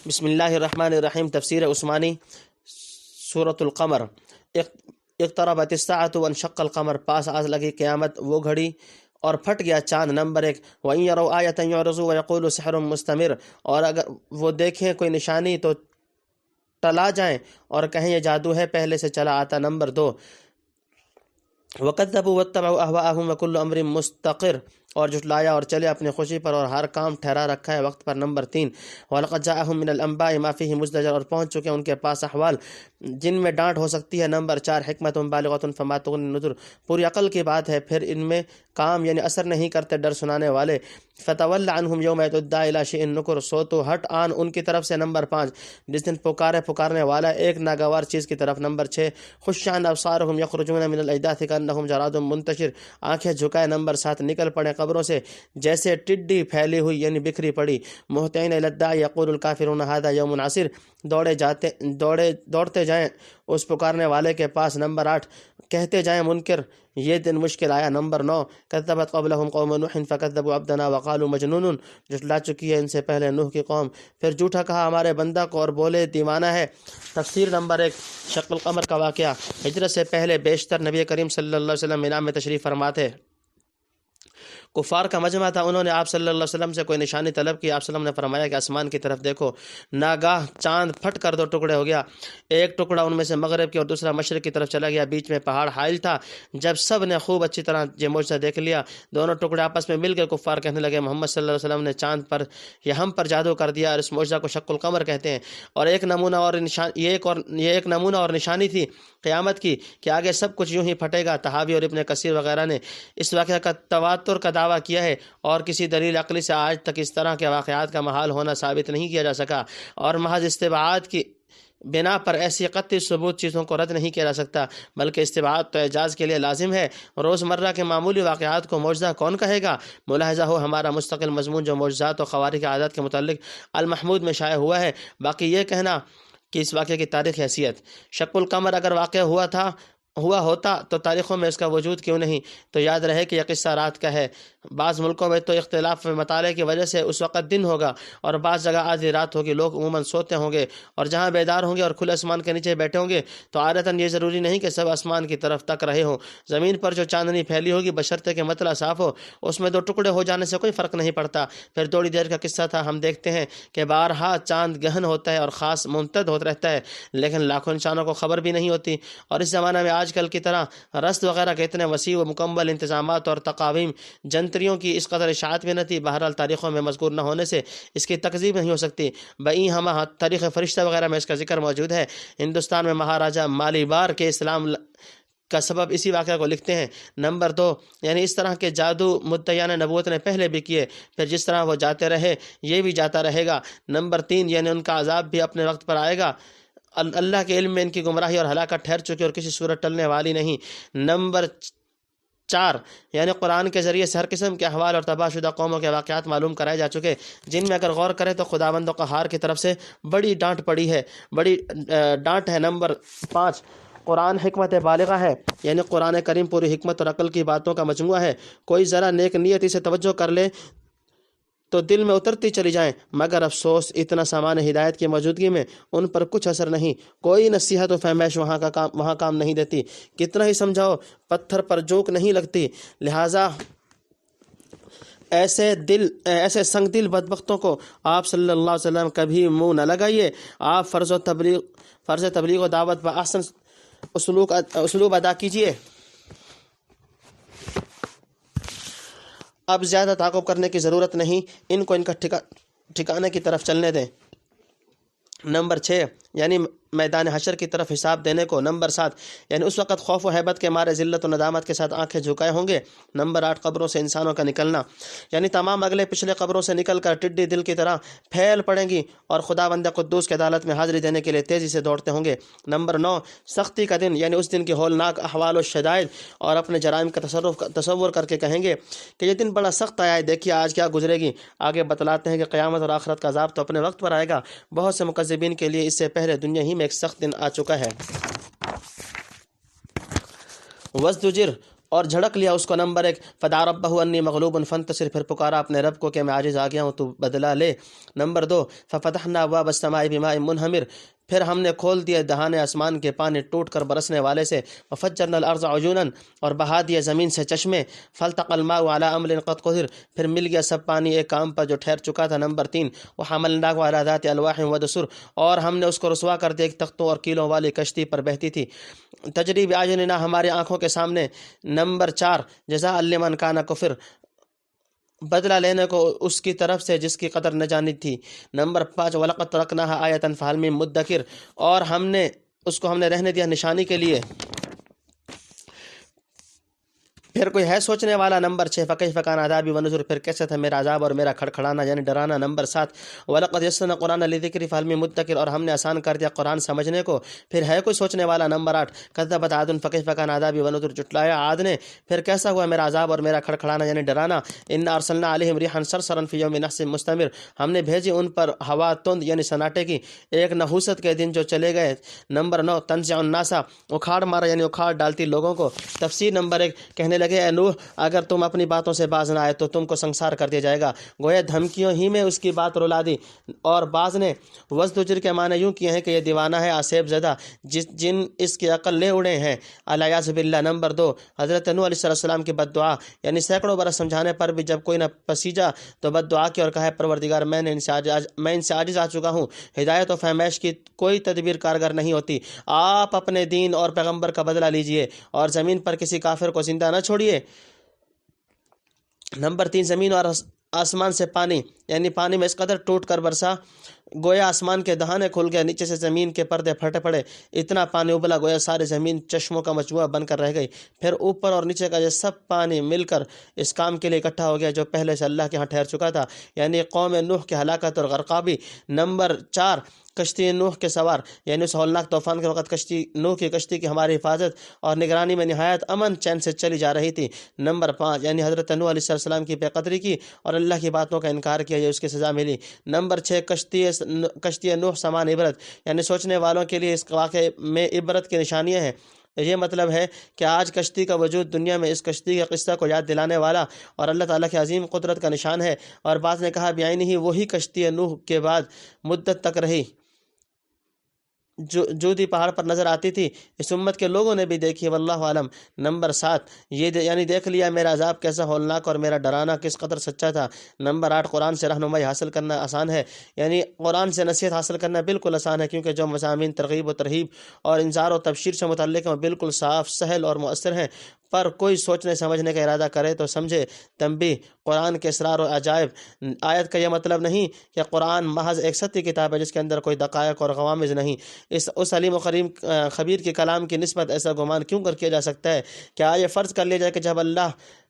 بسم اللہ الرحمن الرحیم۔ تفسیر عثمانی سورۃ القمر۔ اقتربت الساعۃ وانشق القمر، پاس آز لگی قیامت وہ گھڑی اور پھٹ گیا چاند۔ نمبر 1، وَإِن يَرَوْا آیَةً يُعْرِضُوا وَيَقُولُوا سِحْرٌ مُسْتَمِرٌ، اور اگر وہ دیکھیں کوئی نشانی تو ٹلا جائیں اور کہیں یہ جادو ہے پہلے سے چلا آتا۔ نمبر 2، وَكَذَّبُوا وَاتَّبَعُوا أَهْوَاءَهُمْ وَكُلُّ أَمْرٍ مُسْتَقِرٌ، اور جھٹلایا اور چلے اپنی خوشی پر اور ہر کام ٹھہرا رکھا ہے وقت پر۔ نمبر 3، وَلَقَدْ جَاءَهُم مِّنَ الْأَنبَاءِ مَا فِيهِ مُزْدَجَرٌ، اور پہنچ چکے ان کے پاس احوال جن میں ڈانٹ ہو سکتی ہے۔ نمبر 4، حکمت بالغۃ فما تغنی النذر، پوری عقل کی بات ہے پھر ان میں کام یعنی اثر نہیں کرتے ڈر سنانے والے۔ فَتَوَلَّ عَنْهُمْ يَوْمَ يَدُعَّىٰ إِلَىٰ شَيْءٍ نُكُرٍ، سو تو ہٹ آن ان کی طرف سے۔ نمبر 5، جس دن پکارنے والا ایک ناگوار چیز کی طرف۔ نمبر 6، خُشِّ عَنْ أَبْصَارُهُمْ يَخْرُجُونَ مِنَ الْأَجْدَاثِ كَأَنَّهُمْ جَرَادٌ مُنتَشِرٌ، آنکھیں جھکائے۔ نمبر 7، نکل پڑے قبروں سے جیسے ٹڈی پھیلی ہوئی یعنی بکھری پڑی۔ مہطعین الی الداع یقول الکافرون ھذا یوم عسیر، دوڑتے جائیں اس پکارنے والے کے پاس۔ نمبر 8، کہتے جائیں منکر یہ دن مشکل آیا۔ نمبر 9، کذبت قبلہم قوم نوح فکذبوا عبدنا وقالوا مجنون، جھٹلا چکی ہے ان سے پہلے نوح کی قوم، پھر جھوٹا کہا ہمارے بندہ کو اور بولے دیوانہ ہے۔ تفسیر نمبر 1، شق القمر کا واقعہ۔ ہجرت سے پہلے بیشتر نبی کریم صلی اللہ علیہ وسلم مینا میں تشریف فرما تھے۔ کفار کا مجمع تھا، انہوں نے آپ صلی اللہ علیہ وسلم سے کوئی نشانی طلب کی۔ آپ صلی اللہ علیہ وسلم نے فرمایا کہ آسمان کی طرف دیکھو۔ ناگاہ چاند پھٹ کر 2 ٹکڑے ہو گیا، ایک ٹکڑا ان میں سے مغرب کی اور دوسرا مشرق کی طرف چلا گیا، بیچ میں پہاڑ حائل تھا۔ جب سب نے خوب اچھی طرح یہ معجزہ دیکھ لیا، دونوں ٹکڑے آپس میں مل کر کفار کہنے لگے محمد صلی اللہ علیہ وسلم نے چاند پر یا ہم پر جادو کر دیا، اور اس معجزہ کو شق القمر کہتے ہیں۔ اور ایک نمونہ اور نشانی تھی قیامت کی کہ آگے سب کچھ یوں ہی پھٹے گا۔ طحاوی اور ابن کثیر وغیرہ نے اس واقعہ کا تواتر کا دعویٰ کیا ہے، اور کسی دلیل عقلی سے آج تک اس طرح کے واقعات کا محال ہونا ثابت نہیں کیا جا سکا، اور محض استبعاد کی بنا پر ایسی قطعی ثبوت چیزوں کو رد نہیں کیا جا سکتا، بلکہ استبعاد تو اعجاز کے لیے لازم ہے۔ روزمرہ کے معمولی واقعات کو معجزہ کون کہے گا؟ ملاحظہ ہو ہمارا مستقل مضمون جو معجزات و خوارق عادات کے متعلق المحمود میں شائع ہوا ہے۔ باقی یہ کہنا کہ اس واقعے کی تاریخ حیثیت، شق القمر اگر واقع ہوا ہوتا تو تاریخوں میں اس کا وجود کیوں نہیں؟ تو یاد رہے کہ یہ قصہ رات کا ہے۔ بعض ملکوں میں تو اختلاف مطالعے کی وجہ سے اس وقت دن ہوگا اور بعض جگہ آدھی رات ہوگی، لوگ عموماً سوتے ہوں گے، اور جہاں بیدار ہوں گے اور کھلے آسمان کے نیچے بیٹھے ہوں گے تو عادتاً یہ ضروری نہیں کہ سب آسمان کی طرف تک رہے ہوں۔ زمین پر جو چاندنی پھیلی ہوگی بشرطے کہ مطلع صاف ہو، اس میں 2 ٹکڑے ہو جانے سے کوئی فرق نہیں پڑتا۔ پھر تھوڑی دیر کا قصہ تھا، ہم دیکھتے ہیں کہ بارہا چاند گہن ہوتا ہے اور خاص ممتد ہوتا رہتا ہے، لیکن لاکھوں انسانوں کو خبر بھی نہیں ہوتی۔ اور اس زمانہ میں آج کل کی طرح رصد وغیرہ کے اتنے وسیع و مکمل انتظامات اور تقاویم جنتریوں کی اس قدر اشاعت بھی نہ تھی۔ بہرحال تاریخوں میں مذکور نہ ہونے سے اس کی تکذیب نہیں ہو سکتی۔ بئی ہم تاریخ فرشتہ وغیرہ میں اس کا ذکر موجود ہے۔ ہندوستان میں مہاراجہ مالیبار کے اسلام کا سبب اسی واقعہ کو لکھتے ہیں۔ نمبر 2، یعنی اس طرح کے جادو مدعیان نبوت نے پہلے بھی کیے، پھر جس طرح وہ جاتے رہے یہ بھی جاتا رہے گا۔ نمبر 3، یعنی ان کا عذاب بھی اپنے وقت پر آئے گا، اللہ کے علم میں ان کی گمراہی اور ہلاکت ٹھہر چکی اور کسی صورت ٹلنے والی نہیں۔ نمبر 4، یعنی قرآن کے ذریعے سے ہر قسم کے احوال اور تباہ شدہ قوموں کے واقعات معلوم کرائے جا چکے، جن میں اگر غور کریں تو خداوند و قہار کی طرف سے بڑی ڈانٹ ہے۔ نمبر 5، قرآن حکمت بالغہ ہے، یعنی قرآن کریم پوری حکمت اور عقل کی باتوں کا مجموعہ ہے۔ کوئی ذرا نیک نیتی سے توجہ کر لے تو دل میں اترتی چلی جائیں، مگر افسوس اتنا سامان ہدایت کی موجودگی میں ان پر کچھ اثر نہیں، کوئی نصیحت و فہمائش وہاں کام نہیں دیتی، کتنا ہی سمجھاؤ پتھر پر جوک نہیں لگتی۔ لہٰذا ایسے سنگ دل بدبختوں کو آپ صلی اللہ علیہ وسلم کبھی منہ نہ لگائیے۔ آپ فرض تبلیغ و دعوت بأحسن اسلوب ادا کیجیے۔ اب زیادہ تعاقب کرنے کی ضرورت نہیں، ان کو ان کا ٹھکانے کی طرف چلنے دیں۔ نمبر 6، یعنی میدان حشر کی طرف حساب دینے کو۔ نمبر 7، یعنی اس وقت خوف و حیبت کے مارے ذلت و ندامت کے ساتھ آنکھیں جھکائے ہوں گے۔ نمبر 8، قبروں سے انسانوں کا نکلنا، یعنی تمام اگلے پچھلے قبروں سے نکل کر ٹڈی دل کی طرح پھیل پڑیں گی اور خداوند قدوس کی عدالت میں حاضری دینے کے لیے تیزی سے دوڑتے ہوں گے۔ نمبر 9، سختی کا دن، یعنی اس دن کی ہولناک احوال و شدائد اور اپنے جرائم کا تصور کر کے کہیں گے کہ یہ دن بڑا سخت آیا ہے، دیکھیے آج کیا گزرے گی۔ آگے بتلاتے ہیں کہ قیامت اور آخرت کا عذاب تو اپنے وقت پر آئے گا، بہت سے مکذبین کے لیے اس سے پہلے دنیا ہی میں ایک سخت دن آ چکا ہے۔ وزدجر، اور جھڑک لیا اس کو۔ نمبر 1 فدعا ربہ انی مغلوب فانتصر، پھر پکارا اپنے رب کو کہ میں عاجز آ گیا ہوں، تو بدلہ لے۔ نمبر 2 ففتحنا ابواب السماء بماء منہمر، پھر ہم نے کھول دیے دہانے آسمان کے پانی ٹوٹ کر برسنے والے سے۔ وفجرنا الارض عیونا، اور بہا دیے زمین سے چشمے۔ فالتقى الماء على امر قد قدر، پھر مل گیا سب پانی ایک کام پر جو ٹھہر چکا تھا۔ نمبر 3 وحملناه على ذات الواح ودسر، اور ہم نے اس کو رسوا کر دیا ایک تختوں اور کیلوں والی کشتی پر بہتی تھی، تجری باعیننا، ہماری آنکھوں کے سامنے۔ نمبر 4 جزاء لمن کان کفر، بدلہ لینے کو اس کی طرف سے جس کی قدر نہ جانی تھی۔ نمبر 5 وَلَقَدْ تَرَكْنَاهَا آیَةً فَهَلْ مِن مُدَّکِرٍ، اور ہم نے اس کو رہنے دیا نشانی کے لیے، پھر کوئی ہے سوچنے والا۔ نمبر 6 فَكَيْفَ كَانَ عَذَابِي وَنُذُرِ، پھر کیسے تھا میرا عذاب اور میرا کھڑکھڑانا یعنی ڈرانا۔ نمبر 7 وَلَقَدْ يَسَّرْنَا الْقُرْآنَ لِلذِّكْرِ فَهَلْ مِن مُدَّكِرٍ، اور ہم نے آسان کر دیا قرآن سمجھنے کو، پھر ہے کوئی سوچنے والا۔ نمبر 8 كَذَّبَتْ عَادٌ فَكَيْفَ كَانَ عَذَابِي وَنُذُرِ، جھٹلایا عاد نے، پھر کیسا ہوا میرا عذاب اور میرا کھڑکھڑانا یعنی ڈرانا۔ إِنَّا أَرْسَلْنَا عَلَيْهِمْ رِيحًا صَرْصَرًا فِي يَوْمِ نَحْسٍ مُسْتَمِرٍ، ہم نے بھیجی ان پر ہوا تند یعنی سناٹے کی ایک نحوست کے دن جو چلے گئے۔ نمبر 9 تنزع الناس، اکھاڑ مارا یعنی اکھاڑ ڈالتی لوگوں کو۔ تفسیر نمبر 1 کہنے لگے اے نوح اگر تم اپنی باتوں سے باز نہ آئے تو تم کو سنسار کر دیا جائے گا، گویا دھمکیوں ہی میں اس کی بات رلا دی۔ اور بعض نے وزدجر کے معنی یوں کیے ہیں کہ یہ دیوانہ ہے، آسیب زدہ، جن اس کی عقل لے اڑے ہیں، الیاذ باللہ۔ نمبر 2 حضرت نوح علیہ السلام کی بد دعا، یعنی سینکڑوں برس سمجھانے پر بھی جب کوئی نہ پسیجا تو بد دعا کی اور کہا پروردگار میں ان سے عاجز آ چکا ہوں، ہدایت و فہمائش کی کوئی تدبیر کارگر نہیں ہوتی، آپ اپنے دین اور پیغمبر کا بدلہ لیجئے اور زمین پر کسی کافر کو زندہ نہ چھوڑیے۔ نمبر 3 زمین اور آسمان سے پانی، یعنی پانی میں اس قدر ٹوٹ کر برسا گویا آسمان کے دہانے کھل گئے، نیچے سے زمین کے پردے پھٹے پڑے، اتنا پانی ابلا گویا سارے زمین چشموں کا مجموعہ بن کر رہ گئی۔ پھر اوپر اور نیچے کا یہ سب پانی مل کر اس کام کے لیے اکٹھا ہو گیا جو پہلے سے اللہ کے ہاں ٹھہر چکا تھا، یعنی قوم نوح کی ہلاکت اور غرقابی۔ نمبر 4 کشتی نوح کے سوار، یعنی اس ہولناک طوفان کے وقت نوح کی کشتی کی ہماری حفاظت اور نگرانی میں نہایت امن چین سے چلی جا رہی تھی۔ نمبر 5 یعنی حضرت نوح علیہ السلام کی بے قدری کی اور اللہ کی باتوں کا انکار کیا، یہ اس کی سزا ملی۔ نمبر 6 کشتی نوح سامان عبرت، یعنی سوچنے والوں کے لیے اس واقعے میں عبرت کی نشانیاں ہیں۔ یہ مطلب ہے کہ آج کشتی کا وجود دنیا میں اس کشتی کے قصہ کو یاد دلانے والا اور اللہ تعالیٰ کی عظیم قدرت کا نشان ہے۔ اور بعض نے کہا بعینہ ہی وہی کشتی نوح کے بعد مدت تک رہی جودی پہاڑ پر نظر آتی تھی، اس امت کے لوگوں نے بھی دیکھی، واللہ عالم۔ نمبر 7 یعنی دیکھ لیا میرا عذاب کیسا ہولناک اور میرا ڈرانا کس قدر سچا تھا۔ نمبر 8 قرآن سے رہنمائی حاصل کرنا آسان ہے، یعنی قرآن سے نصیحت حاصل کرنا بالکل آسان ہے، کیونکہ جو مضامین ترغیب و ترہیب اور انذار و تبشیر سے متعلق ہیں وہ بالکل صاف، سہل اور مؤثر ہیں، پر کوئی سوچنے سمجھنے کا ارادہ کرے تو سمجھے۔ تنبیہ قرآن کے اسرار و عجائب، آیت کا یہ مطلب نہیں کہ قرآن محض ایک سطحی کتاب ہے جس کے اندر کوئی دقائق اور غوامض نہیں۔ اس علیم و خبیر کے کلام کی نسبت ایسا گمان کیوں کیا جا سکتا ہے؟ کیا یہ فرض کر لیا جائے کہ جب اللہ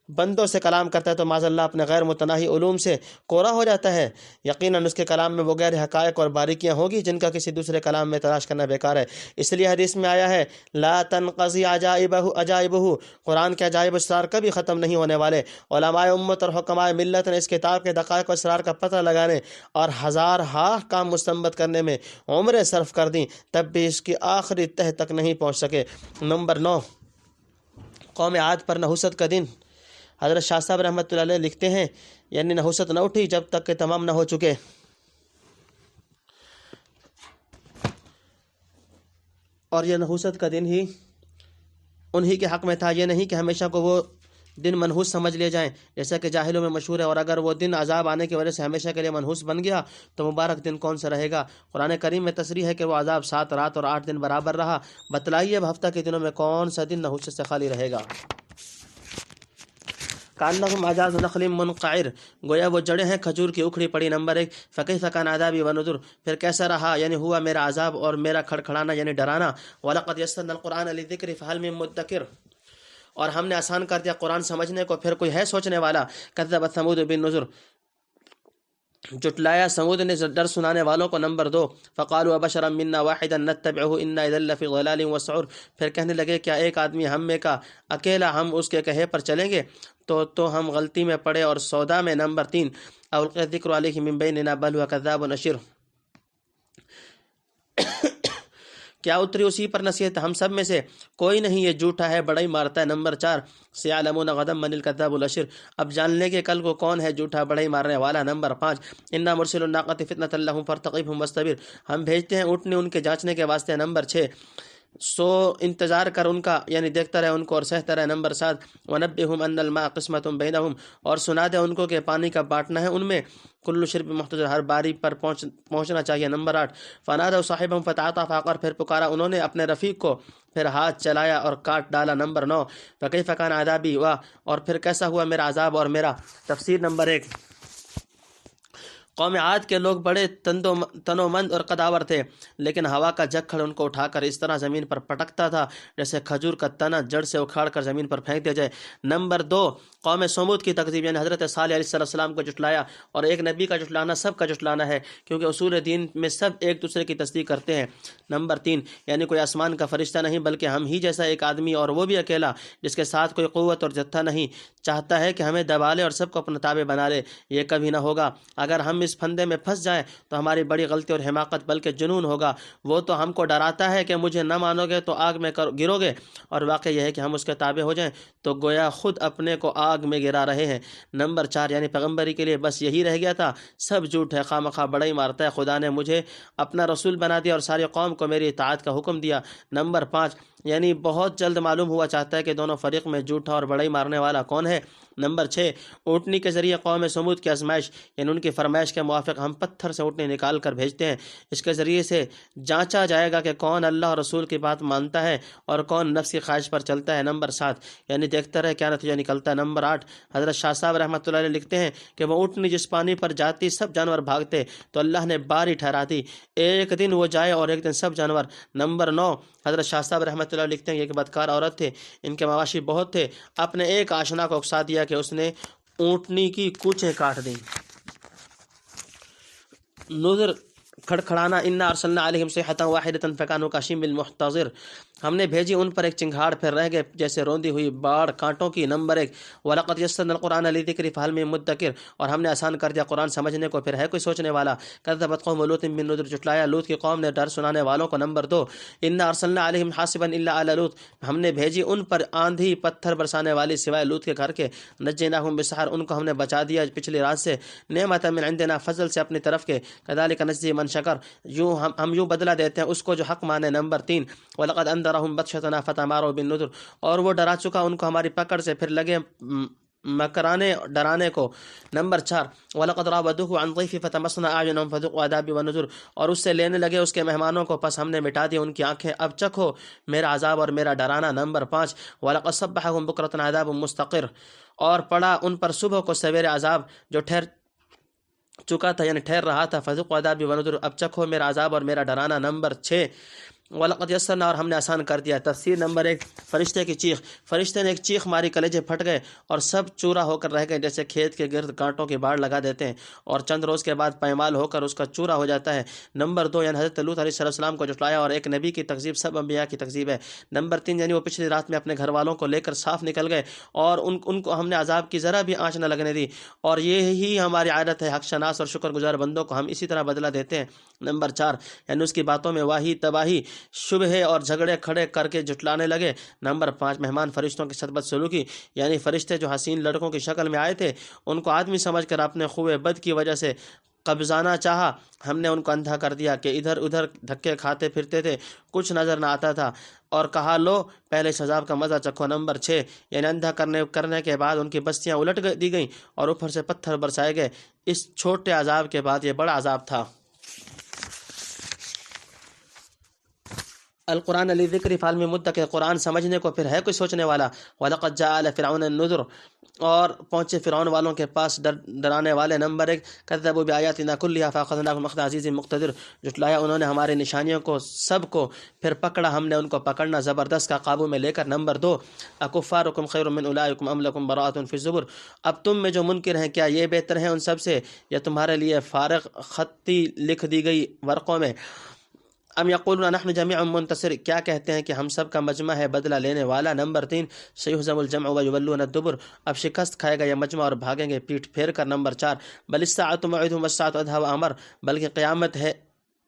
بندوں سے کلام کرتا ہے تو معاذ اللہ اپنے غیر متناہی علوم سے کورا ہو جاتا ہے؟ یقیناً اس کے کلام میں وہ غیر حقائق اور باریکیاں ہوں گی جن کا کسی دوسرے کلام میں تلاش کرنا بیکار ہے۔ اس لیے حدیث میں آیا ہے لا تنقضی عجائبہ، قرآن کے عجائب اسرار کبھی ختم نہیں ہونے والے۔ علماء امت اور حکماء ملت نے اس کتاب کے دقائق و اسرار کا پتہ لگانے اور ہزارہا کام مستنبط کرنے میں عمریں صرف کر دیں، تب بھی اس کی آخری تہ تک نہیں پہنچ سکے۔ نمبر 9 قوم عاد پر نحوست کا دن۔ حضرت شاہ صاحب رحمۃ اللہ علیہ لکھتے ہیں یعنی نحوست نہ اٹھی جب تک کہ تمام نہ ہو چکے، اور یہ نحوست کا دن ہی انہی کے حق میں تھا، یہ نہیں کہ ہمیشہ کو وہ دن منحوس سمجھ لے جائیں جیسا کہ جاہلوں میں مشہور ہے، اور اگر وہ دن عذاب آنے کی وجہ سے ہمیشہ کے لیے منحوس بن گیا تو مبارک دن کون سا رہے گا؟ قرآن کریم میں تصریح ہے کہ وہ عذاب 7 رات اور 8 دن برابر رہا، بتلائیے اب ہفتہ کے دنوں میں کون سا دن نحوست سے خالی رہے گا؟ کانہم اعجاز نخل منقعر، گویا وہ جڑیں ہیں کھجور کی اکھڑی پڑی۔ نمبر 1 فکیف کان عذابی ونذر، پھر کیسا رہا یعنی ہوا میرا عذاب اور میرا کھڑکھڑانا یعنی ڈرانا۔ وَلَقَدْ يَسَّرْنَا الْقُرْآنَ لِلذِّكْرِ فَهَلْ مِن مُدَّكِرٍ، اور ہم نے آسان کر دیا قرآن سمجھنے کو، پھر کوئی ہے سوچنے والا؟ کذبت ثمود بالنذر، جٹلایا سمود نے ڈر سنانے والوں کو۔ نمبر 2 فقالوا بشرا منا واحدا نتبعه انا اذا لفی ضلال وسعر، پھر کہنے لگے کیا ایک آدمی ہم میں کا اکیلا ہم اس کے کہے پر چلیں گے تو ہم غلطی میں پڑے اور سودا میں۔ نمبر 3 القی الذکر علیہ من بیننا بل هو کذاب نشر، کیا اتری اسی پر نصیحت؟ ہم سب میں سے کوئی نہیں یہ جھوٹا ہے، بڑا ہی مارتا ہے۔ نمبر 4 سیعلمون غدا من الکذاب الاشر، اب جان لیں گے کل کو کون ہے جھوٹا بڑا ہی مارنے والا۔ نمبر 5 انا مرسل الناقۃ فتنۃ لهم فارتقبهم واصطبر، ہم بھیجتے ہیں اونٹنے ان کے جانچنے کے واسطے۔ نمبر 6 سو انتظار کر ان کا، یعنی دیکھتا رہے ان کو اور سہتا رہے۔ نمبر 7 وَنَبِّهُمْ أَنَّ الْمَاءَ قِسْمَةٌ بَيْنَهُمْ، اور سنا دے ان کو کہ پانی کا بانٹنا ہے ان میں۔ کل شرب محتضر، ہر باری پر پہنچنا چاہیے۔ نمبر 8 فَنَادَوْا صَاحِبَهُمْ فَتَعَاطَىٰ فَعَقَرَ، پھر پکارا انہوں نے اپنے رفیق کو، پھر ہاتھ چلایا اور کاٹ ڈالا۔ نمبر 9 فَكَيْفَ كَانَ عَذَابِي، اور پھر کیسا ہوا میرا عذاب اور میرا تفسیر۔ نمبر 1 قوم عاد کے لوگ بڑے تنومند اور قداور تھے، لیکن ہوا کا جھکڑ ان کو اٹھا کر اس طرح زمین پر پٹکتا تھا جیسے کھجور کا تنا جڑ سے اکھاڑ کر زمین پر پھینک دیا جائے۔ نمبر 2 قوم سمود کی تکذیب، یعنی حضرت صالح علیہ السلام کو جھٹلایا، اور ایک نبی کا جھٹلانا سب کا جھٹلانا ہے، کیونکہ اصول دین میں سب ایک دوسرے کی تصدیق کرتے ہیں۔ نمبر 3 یعنی کوئی آسمان کا فرشتہ نہیں بلکہ ہم ہی جیسا ایک آدمی، اور وہ بھی اکیلا، جس کے ساتھ کوئی قوت اور جتھا نہیں، چاہتا ہے کہ ہمیں دبا لے اور سب کو اپنا تابع بنا لے، یہ کبھی نہ ہوگا۔ اگر ہم اس پھندے میں پھنس جائیں تو ہماری بڑی غلطی اور حماقت بلکہ جنون ہوگا۔ وہ تو ہم کو ڈراتا ہے کہ مجھے نہ مانو گے تو آگ میں گرو گے، اور واقع یہ ہے کہ ہم اس کے تابع ہو جائیں تو گویا خود اپنے کو آگ میں گرا رہے ہیں۔ نمبر 4 یعنی پیغمبری کے لیے بس یہی رہ گیا تھا، سب جھوٹ ہے، خواہ مخواہ بڑا ہی مارتا ہے۔ خدا نے مجھے اپنا رسول بنا دیا اور ساری قوم کو میری اطاعت کا حکم دیا۔ نمبر 5 یعنی بہت جلد معلوم ہوا چاہتا ہے کہ دونوں فریق میں جھوٹا اور بڑا ہی مارنے والا کون ہے۔ نمبر 6 اونٹنی کے ذریعے قوم سمود کی آزمائش، یعنی ان کی فرمائش کے موافق ہم پتھر سے اونٹنی نکال کر بھیجتے ہیں، اس کے ذریعے سے جانچا جائے گا کہ کون اللہ اور رسول کی بات مانتا ہے اور کون نفس کی خواہش پر چلتا ہے۔ نمبر 7 یعنی دیکھتا رہے کیا نتیجہ نکلتا ہے۔ نمبر 8 حضرت شاہ صاحب رحمۃ اللہ علیہ لکھتے ہیں کہ وہ اونٹنی جس پانی پر جاتی سب جانور بھاگتے تو اللہ نے باری ٹھہرا دی، ایک دن وہ جائے اور ایک دن سب جانور۔ نمبر 9 حضرت شاہ صاحب رحمۃ اللہ لکھتے ہیں کہ ایک بدکار عورت تھے، ان کے مواشی بہت تھے، اپنے ایک آشنا کو اکسا دیا کہ اس نے اونٹنی کی کوچیں کاٹ دیں۔ نذر کھڑکھڑانا، انا ارسلنا علیہم صیحۃ واحدۃ فکانوا کہشیم المحتضر، ہم نے بھیجی ان پر ایک چنگھاڑ، پھر رہ گئے جیسے روندی ہوئی باڑ کانٹوں کی۔ نمبر 1 وَلَقَدْ يَسَّرْنَا الْقُرْآنَ لِلذِّكْرِ فَهَلْ مِن مُدَّكِرٍ، اور ہم نے آسان کر دیا قرآن سمجھنے کو، پھر ہے کوئی سوچنے والا۔ كَذَّبَتْ قَوْمُ لُوطٍ بِالنُّذُرِ، جھٹلایا لوط کی قوم نے ڈر سنانے والوں کو۔ نمبر 2 انا ارسلنا علیہم حاصبا الا آل لوط، ہم نے بھیجی ان پر آندھی پتھر برسانے والی سوائے لوط کے گھر کے۔ نجیناہم بسحر، ان کو ہم نے بچا دیا پچھلی رات سے، نعمت من عندنا، فضل سے اپنی طرف کے۔ كذلك نجزي من شکر، ہم یوں بدلہ دیتے ہیں اس کو جو حق مانے۔ نمبر 3 وَلَقَدْ أَنذَرَهُم بَطْشَتُنَا فَتَمَارَوْا بِالنُّذُرِ، اور وہ ڈرا چکا ان کو ہماری پکڑ سے، پھر لگے مکرانے ڈرانے کو۔ نمبر 4 وَلَقَدْ رَاوَدُوهُ عَنْ ضَيْفِهِ فَطَمَسْنَا أَعْيُنَهُمْ فَذُوقُوا عَذَابِي وَنُذُرِ، اور اس سے لینے لگے اس کے مہمانوں کو، پس ہم نے مٹا دی ان کی آنکھیں، اب چکھو میرا عذاب اور میرا ڈرانا۔ نمبر 5 وَلَقَدْ صَبَّحَهُم بُكْرَةً عَذَابٌ مُسْتَقِرٌ، اور پڑا ان پر صبح کو سویرے عذاب جو ٹھہر چکا تھا، یعنی ٹھہر رہا تھا۔ فذوقوا عذابی ونذر، اب چکھو میرا عذاب اور میرا ڈرانا۔ نمبر 6 وَلَقَدْ يَسَّرْنَا، اور ہم نے آسان کر دیا۔ تفسیر نمبر 1 فرشتے کی چیخ، فرشتے نے ایک چیخ ماری، کلیجے پھٹ گئے اور سب چورا ہو کر رہ گئے، جیسے کھیت کے گرد کانٹوں کی باڑ لگا دیتے ہیں اور چند روز کے بعد پائمال ہو کر اس کا چورا ہو جاتا ہے۔ نمبر 2 یعنی حضرت لوط علیہ السلام کو جھٹلایا، اور ایک نبی کی تکذیب سب انبیاء کی تکذیب ہے۔ نمبر 3 یعنی وہ پچھلی رات میں اپنے گھر والوں کو لے کر صاف نکل گئے اور ان کو ہم نے عذاب کی ذرا بھی آنچ نہ لگنے دی، اور یہی ہماری عادت ہے، حق شناس اور شکر گزار بندوں کو ہم اسی طرح بدلہ دیتے ہیں۔ نمبر 4 یعنی اس کی باتوں میں واہی تباہی شبہے اور جھگڑے کھڑے کر کے جھٹلانے لگے۔ نمبر 5 مہمان فرشتوں کی بد سلوکی، یعنی فرشتے جو حسین لڑکوں کی شکل میں آئے تھے ان کو آدمی سمجھ کر اپنے خوئے بد کی وجہ سے قبضانا چاہا، ہم نے ان کو اندھا کر دیا کہ ادھر ادھر دھکے کھاتے پھرتے تھے، کچھ نظر نہ آتا تھا، اور کہا لو پہلے اس عذاب کا مزہ چکھو۔ نمبر 6 یعنی اندھا کرنے کے بعد ان کی بستیاں الٹ دی گئیں اور اوپر سے پتھر برسائے گئے۔ اس چھوٹے عذاب کے بعد یہ بڑا عذاب تھا۔ القرآن للذکر فہل من مدکر، قرآن سمجھنے کو پھر ہے کوئی سوچنے والا۔ وَلَقَدْ جَاءَ آلَ فِرْعَوْنَ النُّذُرُ، اور پہنچے فرعون والوں کے پاس ڈرانے والے۔ نمبر 1 كَذَّبُوا بِآيَاتِنَا كُلِّهَا فَأَخَذْنَاهُمْ أَخْذَ عَزِيزٍ مُقْتَدِرٍ، جھٹلایا انہوں نے ہماری نشانیوں کو سب کو، پھر پکڑا ہم نے ان کو پکڑنا زبردست کا قابو میں لے کر۔ نمبر 2 أَكُفَّارُكُمْ خَيْرٌ مِّنْ أُولَٰئِكُمْ أَمْ لَكُمْ بَرَاءَةٌ فِي الزُّبُرِ، اب تم میں جو منکر ہیں کیا یہ بہتر ہیں ان سب سے، یا تمہارے لیے فارغ خطی لکھ دی گئی ورقوں میں۔ ام یقولون نحن جمیع منتصر، کیا کہتے ہیں کہ ہم سب کا مجمع ہے بدلہ لینے والا۔ نمبر 3 سیہزم الجمع ویولون الدبر، اب شکست کھائے گا یہ مجمع اور بھاگیں گے پیٹھ پھیر کر۔ نمبر 4 بل الساعۃ موعدہم والساعۃ ادھیٰ وامر، بلکہ قیامت ہے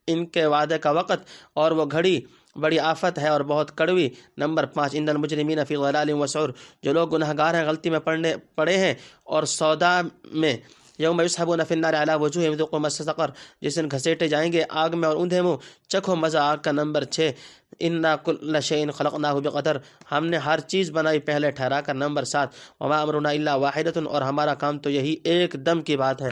ان کے وعدے کا وقت اور وہ گھڑی بڑی آفت ہے اور بہت کڑوی۔ نمبر 5 ان المجرمین فی ضلال و سعور، جو لوگ گنہگار ہیں، غلطی میں پڑے ہیں اور سودا میں، یوم یسحبون فی النار علی وجوہہم ذوقوا مس سقر، جس دن گھسیٹے جائیں گے آگ میں اور اوندھے منہ چکھو مزہ آگ کا۔ نمبر 6 انا کل شیء خلقناہ بقدر، ہم نے ہر چیز بنائی پہلے ٹھہرا کر۔ نمبر 7 وما امرنا الا واحدۃ، اور ہمارا کام تو یہی ایک دم کی بات ہے۔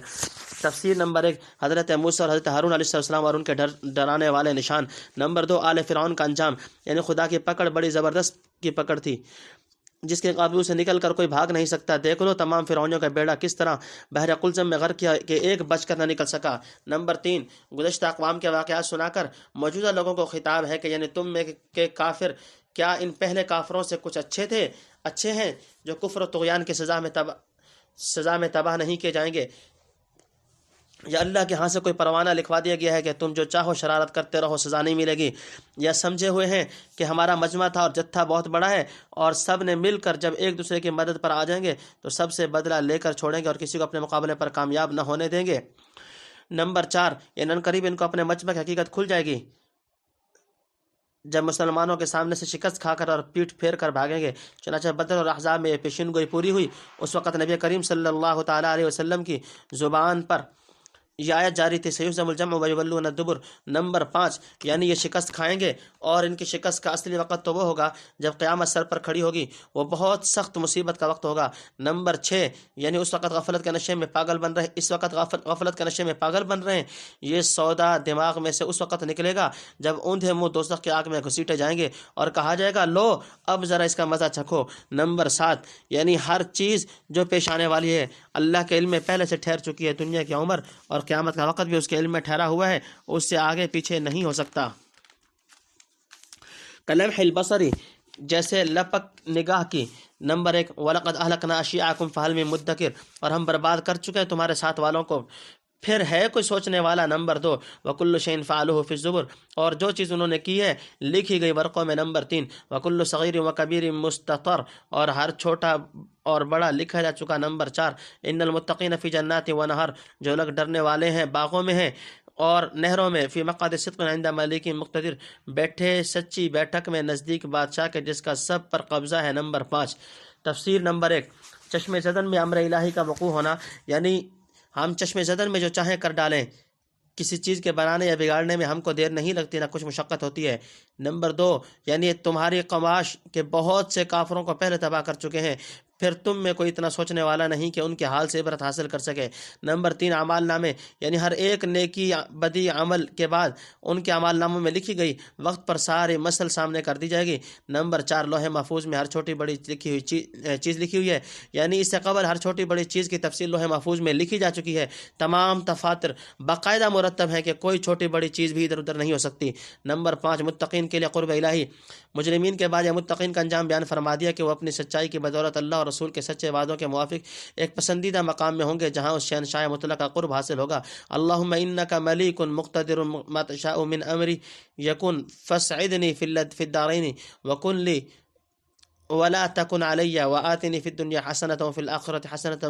تفسیر نمبر 1 حضرت موسیٰ اور حضرت ہارون علیہ السلام اور ان کے ڈرانے والے نشان۔ نمبر 2 آل فرعون کا انجام، یعنی خدا کی پکڑ بڑی زبردست کی پکڑ تھی جس کے قابو سے نکل کر کوئی بھاگ نہیں سکتا۔ دیکھ لو تمام فرعونیوں کا بیڑا کس طرح بحر قلزم میں غرق کیا کہ ایک بچ کر نہ نکل سکا۔ نمبر 3 گزشتہ اقوام کے واقعات سنا کر موجودہ لوگوں کو خطاب ہے کہ یعنی تم میں کے کافر کیا ان پہلے کافروں سے کچھ اچھے ہیں جو کفر و طغیان کی سزا میں تباہ نہیں کیے جائیں گے، یا اللہ کے ہاں سے کوئی پروانہ لکھوا دیا گیا ہے کہ تم جو چاہو شرارت کرتے رہو سزا نہیں ملے گی، یا سمجھے ہوئے ہیں کہ ہمارا مجمع تھا اور جتھا بہت بڑا ہے اور سب نے مل کر جب ایک دوسرے کی مدد پر آ جائیں گے تو سب سے بدلہ لے کر چھوڑیں گے اور کسی کو اپنے مقابلے پر کامیاب نہ ہونے دیں گے۔ نمبر 4 ان قریب ان کو اپنے مجمع کی حقیقت کھل جائے گی جب مسلمانوں کے سامنے سے شکست کھا کر اور پیٹ پھیر کر بھاگیں گے۔ چنانچہ بدر اور احزاب میں یہ پیشین گوئی پوری ہوئی۔ اس وقت نبی کریم صلی اللہ تعالیٰ علیہ وسلم کی زبان پر یہ آیت جاری تھی سیہزم الجمع ویولون الدبر۔ نمبر 5 یعنی یہ شکست کھائیں گے اور ان کی شکست کا اصلی وقت تو وہ ہوگا جب قیامت سر پر کھڑی ہوگی، وہ بہت سخت مصیبت کا وقت ہوگا۔ نمبر 6 یعنی اس وقت غفلت کے نشے میں پاگل بن رہے ہیں، یہ سودا دماغ میں سے اس وقت نکلے گا جب اوندھے منہ دوزخ کی آگ میں گھسیٹے جائیں گے اور کہا جائے گا لو اب ذرا اس کا مزہ چکھو۔ نمبر 7 یعنی ہر چیز جو پیش آنے والی ہے اللہ کے علم میں پہلے سے ٹھہر چکی ہے، دنیا کی عمر اور قیامت کا وقت بھی اس کے علم میں ٹھہرا ہوا ہے، اس سے آگے پیچھے نہیں ہو سکتا۔ کلمح البصری جیسے لپک نگاہ کی۔ نمبر 1 وَلَقَدْ أَهْلَكْنَا أَشْيَاعَكُمْ فَهَلْ مِن مُدَّكِرٍ، اور ہم برباد کر چکے ہیں تمہارے ساتھ والوں کو، پھر ہے کوئی سوچنے والا۔ نمبر 2 وَكُلُّ شَيْءٍ فَعَلُوهُ فِي الزُّبُرِ، اور جو چیز انہوں نے کی ہے لکھی گئی ورقوں میں۔ نمبر 3 وَكُلُّ صَغِيرٍ وَكَبِيرٍ مُسْتَطَرٍ، اور ہر چھوٹا اور بڑا لکھا جا چکا۔ نمبر 4 إِنَّ الْمُتَّقِينَ فِي جَنَّاتٍ وَنَهَرٍ، جو لوگ ڈرنے والے ہیں باغوں میں ہیں اور نہروں میں۔ فی مقعد صدق عند ملیک مقتدر، بیٹھے سچی بیٹھک میں نزدیک بادشاہ کے جس کا سب پر قبضہ ہے۔ نمبر 5 تفسیر نمبر 1 چشم زدن میں امر الہی کا وقوع ہونا، یعنی ہم چشم زدن میں جو چاہیں کر ڈالیں، کسی چیز کے بنانے یا بگاڑنے میں ہم کو دیر نہیں لگتی نہ کچھ مشقت ہوتی ہے۔ نمبر 2 یعنی تمہاری قماش کے بہت سے کافروں کو پہلے تباہ کر چکے ہیں، پھر تم میں کوئی اتنا سوچنے والا نہیں کہ ان کے حال سے عبرت حاصل کر سکے۔ نمبر 3 اعمال نامے، یعنی ہر ایک نیکی بدی عمل کے بعد ان کے اعمال ناموں میں لکھی گئی وقت پر ساری مسل سامنے کر دی جائے گی۔ نمبر 4 لوح محفوظ میں ہر چھوٹی بڑی چیز لکھی ہوئی ہے، یعنی اس سے قبل ہر چھوٹی بڑی چیز کی تفصیل لوح محفوظ میں لکھی جا چکی ہے، تمام دفاتر باقاعدہ مرتب ہے کہ کوئی چھوٹی بڑی چیز بھی ادھر ادھر نہیں ہو سکتی۔ نمبر 5 متقین کے لیے قرب الہی، مجرمین کے بعد یہ متقین کا انجام بیان فرما دیا کہ وہ اپنی سچائی کی بدولت اللہ اور رسول کے سچے وعدوں کے موافق ایک پسندیدہ مقام میں ہوں گے جہاں اس شہنشاہ مطلق کا قرب حاصل ہوگا۔ اللہم انک ملیک مقتدر ما تشاء من امری یکن فاسعدنی فی الدارین وکن لی ولا تکن علی وآتنی فی الدنیا حسنۃ وفی الآخرۃ حسنۃ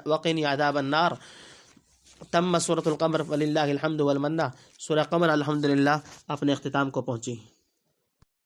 وقنی عذاب النار۔ تم سورۃ القمر وللہ الحمد والمنہ۔ سورہ قمر الحمدللہ اپنے اختتام کو پہنچی۔